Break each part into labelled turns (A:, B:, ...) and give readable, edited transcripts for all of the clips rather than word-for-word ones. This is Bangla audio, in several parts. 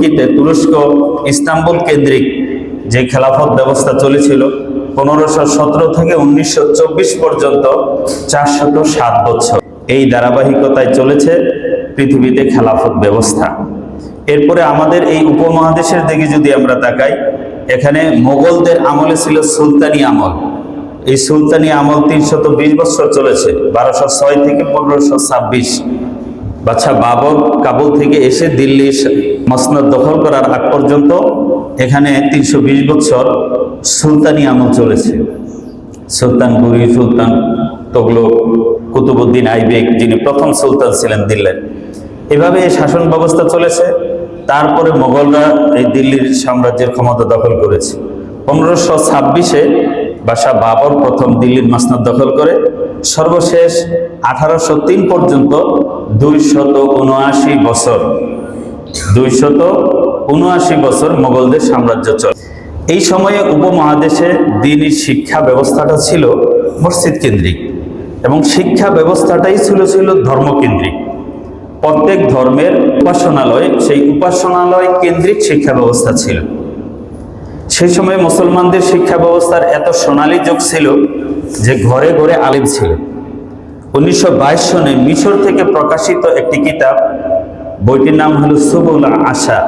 A: তুর্কিতে, তুরস্ক, ইস্তাম্বুল কেন্দ্রিক যে খেলাফত ব্যবস্থা চলেছিল 1517 থেকে 1924 পর্যন্ত 407 বছর এই ধারাবাহিকতায় চলেছে পৃথিবীতে খেলাফত ব্যবস্থা। এরপরে আমাদের এই উপমহাদেশের দিকে যদি আমরা তাকাই, এখানে মোগলদের আমলে ছিল সুলতানি আমল। এই সুলতানি আমল 320 বছর চলেছে, 1206 থেকে 1526। বাদশাহ বাবর কাবুল থেকে এসে দিল্লির মসনদ দখল করার আগ পর্যন্ত এখানে 320 বছর সুলতানি আমল চলেছে। সুলতান বুরি, সুলতান তগলক, কুতুবউদ্দিন আইবেক যিনি প্রথম সুলতান ছিলেন দিল্লির, এভাবে শাসন ব্যবস্থা চলেছে। তারপরে মোগলরা এই দিল্লির সাম্রাজ্যের ক্ষমতা দখল করেছে। 1526-এ বাদশাহ বাবর প্রথম দিল্লির মসনদ দখল করে, সর্বশেষ 1803 পর্যন্ত 279 বছর মোগলদের সাম্রাজ্য চলে। এই সময়ে উপমহাদেশে দ্বীনি শিক্ষা ব্যবস্থাটা ছিল মসজিদ কেন্দ্রিক এবং শিক্ষা ব্যবস্থাটাই ছিল ধর্মকেন্দ্রিক। প্রত্যেক ধর্মের উপাসনালয়, সেই উপাসনালয় কেন্দ্রিক শিক্ষা ব্যবস্থা ছিল। সেই সময় মুসলমানদের শিক্ষা ব্যবস্থার এত সোনালী যুগ ছিল যে ঘরে ঘরে আলিম ছিল। 1922 সনে মিশর থেকে প্রকাশিত একটি কিতাব, বইটির নাম হলো সুবুল আশা।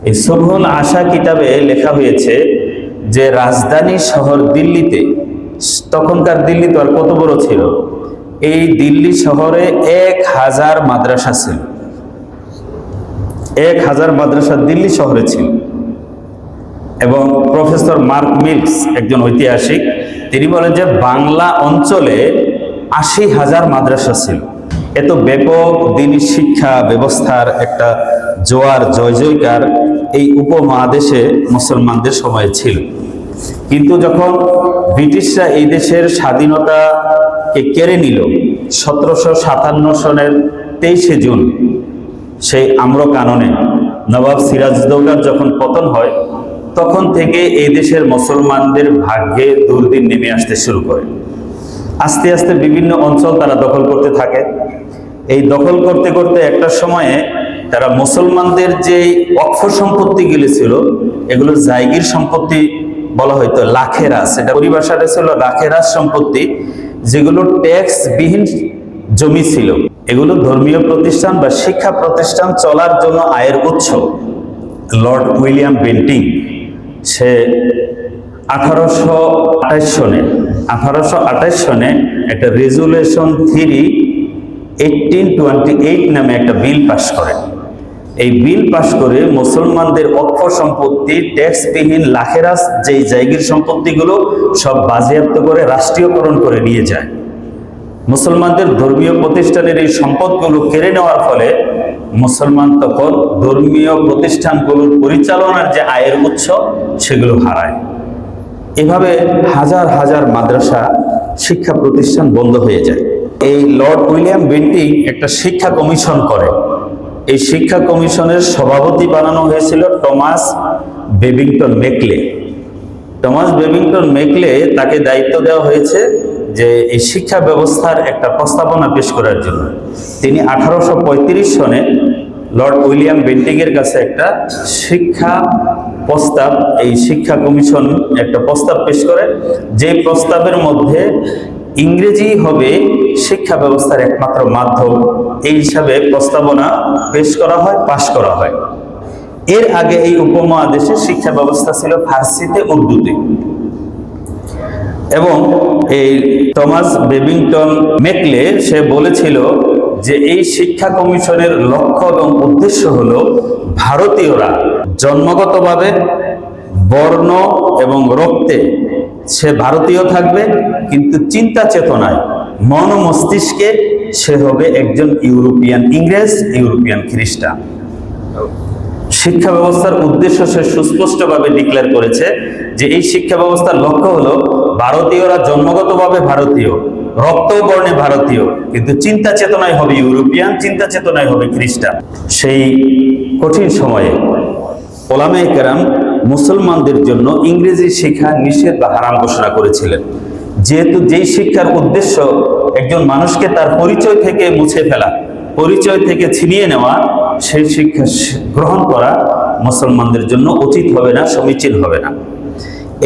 A: এই সুবুল আশা কিতাবে লেখা হয়েছে যে রাজধানী শহর দিল্লিতে, তখনকার দিল্লি তো আর কত বড় ছিল, এই দিল্লি শহরে 1000 মাদ্রাসা ছিল। 1000 মাদ্রাসা দিল্লি শহরে ছিল। এবং প্রফেসর মার্ক মিলস, একজন ঐতিহাসিক, তিনি বলেন যে বাংলা অঞ্চলে 80,000 মাদ্রাসা ছিল। এত ব্যাপক দ্বীনি শিক্ষা ব্যবস্থার একটা জোয়ার জয়জয়কার এই উপমহাদেশে মুসলমানদের সময় ছিল। কিন্তু যখন ব্রিটিশরা এই দেশের স্বাধীনতাকে কেড়ে নিল 1757 সনের 23শে জুন, সেই আম্র কাননে নবাব সিরাজউদ্দৌলার যখন পতন হয়, তখন থেকে এই দেশের মুসলমানদের ভাগ্যে দুর্দিন নেমে আসতে শুরু করে। আস্তে আস্তে বিভিন্ন অঞ্চল তারা দখল করতে থাকে। এই দখল করতে করতে একটা সময়ে তারা মুসলমানদের যে ওয়াকফ সম্পত্তিগুলি ছিল, এগুলো জায়গির সম্পত্তি বলা হয়তো, লাখেরাস, এটা পরিভাষাটা ছিল লাখেরাস সম্পত্তি, যেগুলো ট্যাক্স বিহীন জমি ছিল। এগুলো ধর্মীয় প্রতিষ্ঠান বা শিক্ষা প্রতিষ্ঠান চলার জন্য আয়ের উৎস। লর্ড উইলিয়াম বেন্টিং সে 1828 সনে একটা রেজুলেশন 3/1828 নামে একটা বিল পাশ করেন। এই বিল পাশ করে মুসলমানদের ওয়াকফ সম্পত্তি, ট্যাক্সবিহীন লাখেরাস যেই জায়গির সম্পত্তিগুলো সব বাজেয়াপ্ত করে রাষ্ট্রীয়করণ করে নিয়ে যায়। মুসলমানদের ধর্মীয় প্রতিষ্ঠানের এই সম্পদগুলো কেড়ে নেওয়ার ফলে মুসলমান তখন ধর্মীয় প্রতিষ্ঠানগুলোর পরিচালনার যে আয়ের উৎস সেগুলো হারায়। এভাবে হাজার হাজার মাদ্রাসা, শিক্ষা প্রতিষ্ঠান বন্ধ হয়ে যায়। এই লর্ড উইলিয়াম বেন্টিং একটা শিক্ষা কমিশন করে। এই শিক্ষা কমিশনের সভাপতি বানানো হয়েছিল Thomas Babington Macaulay. Thomas Babington Macaulay তাকে দায়িত্ব দেওয়া হয়েছে যে এই শিক্ষা ব্যবস্থার একটা প্রস্তাবনা পেশ করার জন্য। তিনি 1835 সনে লর্ড উইলিয়াম বেন্টিং এর কাছে একটা শিক্ষা প্রস্তাব, এই শিক্ষা কমিশন একটা প্রস্তাব পেশ করে, যে প্রস্তাবের মধ্যে ইংরেজি হবে শিক্ষা ব্যবস্থার একমাত্র মাধ্যম, এই হিসাবে প্রস্তাবনা পেশ করা হয়, পাশ করা হয়। এর আগে এই উপমহাদেশে শিক্ষা ব্যবস্থা ছিল ফার্সিতে, উর্দুতে। এবং এই টমাস বেবিংটন মেকলে সে বলেছিল যে এই শিক্ষা কমিশনের লক্ষ্য এবং উদ্দেশ্য হলো ভারতীয়রা জন্মগতভাবে, বর্ণ এবং রক্তে সে ভারতীয় থাকবে, কিন্তু চিন্তা চেতনায়, মন ও মস্তিষ্কে সে হবে একজন ইউরোপিয়ান ইংরেজ, ইউরোপিয়ান খ্রিস্টান। শিক্ষা ব্যবস্থার উদ্দেশ্য সে সুস্পষ্টভাবে ডিক্লেয়ার করেছে যে এই শিক্ষা ব্যবস্থার লক্ষ্য হলো ভারতীয়রা জন্মগতভাবে ভারতীয়, রক্ত বর্ণে ভারতীয়, কিন্তু চিন্তা চেতনায় হবে ইউরোপিয়ান, চিন্তা চেতনায় হবে খ্রিস্টান। সেই কঠিন সময়ে ওলামায়ে কেরাম মুসলমানদের জন্য ইংরেজি শিক্ষা নিষেধ বা হারাম ঘোষণা করেছিলেন। যেহেতু যেই শিক্ষার উদ্দেশ্য একজন মানুষকে তার পরিচয় থেকে মুছে ফেলা, পরিচয় থেকে ছিনিয়ে নেওয়া, সেই শিক্ষা গ্রহণ করা মুসলমানদের জন্য উচিত হবে না, সমীচীন হবে না।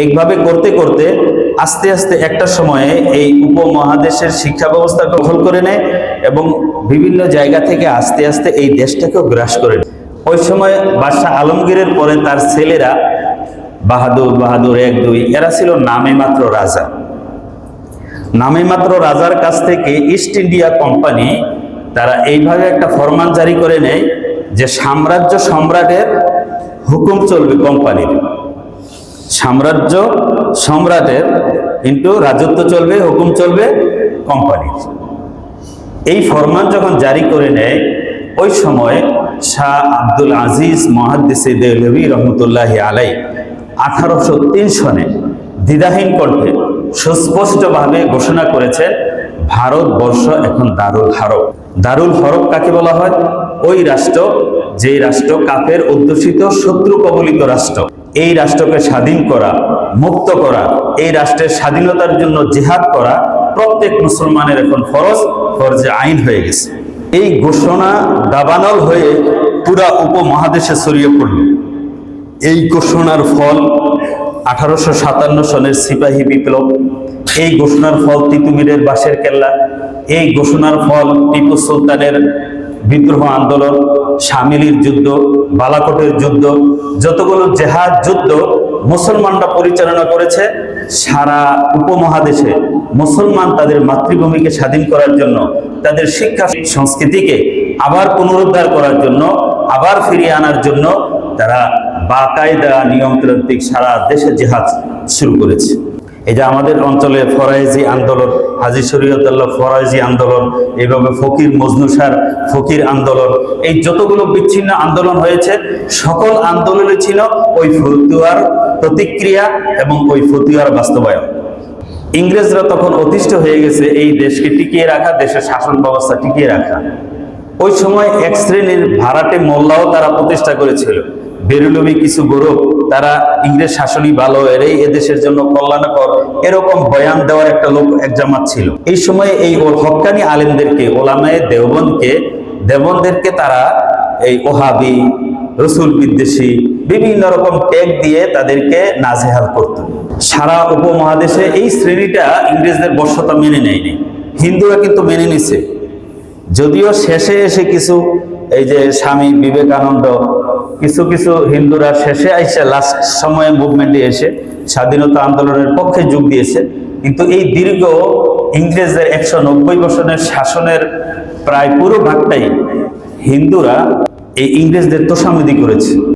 A: এইভাবে করতে করতে আস্তে আস্তে একটা সময়ে এই উপমহাদেশের শিক্ষা ব্যবস্থা দখল করে নেয় এবং বিভিন্ন জায়গা থেকে আস্তে আস্তে এই দেশটাকেও গ্রাস করে নেয়। ওই সময় বাদশাহ আলমগীরের পরে তার ছেলেরা বাহাদুর, বাহাদুর 1-2 এরা ছিল নামে মাত্র রাজা। নামে মাত্র রাজার কাছ থেকে ইস্ট ইন্ডিয়া কোম্পানি তারা এইভাবে একটা ফরমান জারি করে নেয় যে সাম্রাজ্য সম্রাটের হুকুম চলবে কোম্পানির, সাম্রাজ্য সম্রাটের কিন্তু রাজত্ব চলবে, হুকুম চলবে কোম্পানির। এই ফরমান যখন জারি করে নেয় ওই সময় শাহ আব্দুল আজিজ মুহাদ্দিসে দেহলভী রহমতুল্লাহি আলাই 1803 সনে দ্বিধাহীন কণ্ঠে সুস্পষ্টভাবে ঘোষণা করেছেন ভারতবর্ষ এখন দারুল হারব। দারুল হরব কাকে বলা হয়? ওই রাষ্ট্র যে রাষ্ট্র কাফের অধ্যুষিত শত্রু কবলিত রাষ্ট্র। এই রাষ্ট্রকে স্বাধীন করা, মুক্ত করা, এই রাষ্ট্রের স্বাধীনতার জন্য জিহাদ করা প্রত্যেক মুসলমানের এখন ফরজে আইন হয়ে গেছে। এই ঘোষণা দাবানল হয়ে পুরা উপমহাদেশে ছড়িয়ে পড়ল। এই ঘোষণার ফল 1857 সনের সিপাহী বিপ্লব, এই ঘোষণার ফল তিতুমিরের বাঁশের কেল্লা, এই ঘোষণার ফল টিপু সুলতানের বিদ্রোহ আন্দোলন, শামিলির যুদ্ধ, বালাকোটের যুদ্ধ, যতগুলো জেহাদ যুদ্ধ মুসলমানরা পরিচালনা করেছে সারা উপমহাদেশে। মুসলমান তাদের মাতৃভূমিকে স্বাধীন করার জন্য, তাদের শিক্ষা সংস্কৃতিকে আবার পুনরুদ্ধার করার জন্য, আবার ফিরিয়ে আনার জন্য তারা বাকায়দা নিয়মতান্ত্রিক সারা দেশে জিহাদ শুরু করেছে। এই যে আমাদের অঞ্চলে ফরায়েজি আন্দোলন, হাজী শরীয়তুল্লাহ ফরায়েজি আন্দোলন, এইভাবে ফকির মজনুসার ফকির আন্দোলন, এই যতগুলো বিচ্ছিন্ন আন্দোলন হয়েছে সকল আন্দোলনে ছিল ওই ফতুয়ার প্রতিক্রিয়া এবং ওই ফতুয়ার বাস্তবায়ন। ইংরেজরা তখন অতিষ্ঠ হয়ে গেছে এই দেশকে টিকিয়ে রাখা, দেশের শাসন ব্যবস্থা টিকিয়ে রাখা। ওই সময় এক শ্রেণীর ভাড়াটে মোল্লাও তারা প্রতিষ্ঠা করেছিল, বেরুলভী কিছু গৌরব, তারা ইংরেজ শাসনই ভালো, এরাই এদেশের জন্য কল্যাণকর, এরকম বয়ান দেওয়ার একটা লোক এক জামাত ছিল। এই সময় এই হক্কানি আলেমদেরকে, ওলামায়ে দেওবন্দেরকে তারা এই ওহাবি, রসুল বিদ্বেষী বিভিন্ন রকম ট্যাগ দিয়ে তাদেরকে নাজেহাল করত। সারা উপমহাদেশে এই শ্রেণীটা ইংরেজদের বর্ষতা মেনে নেয়নি, হিন্দুরা কিন্তু মেনে নিছে। যদিও শেষে এসে কিছু এই যে স্বামী বিবেকানন্দ, কিছু কিছু হিন্দুরা শেষে আইসে লাস্ট সময়ে মুভমেন্টে এসে স্বাধীনতা আন্দোলনের পক্ষে যোগ দিয়েছে, কিন্তু এই দীর্ঘ ইংরেজদের 190 বছরের শাসনের প্রায় পুরো ভাগটাই হিন্দুরা এই ইংরেজদের তোষামোদি করেছে।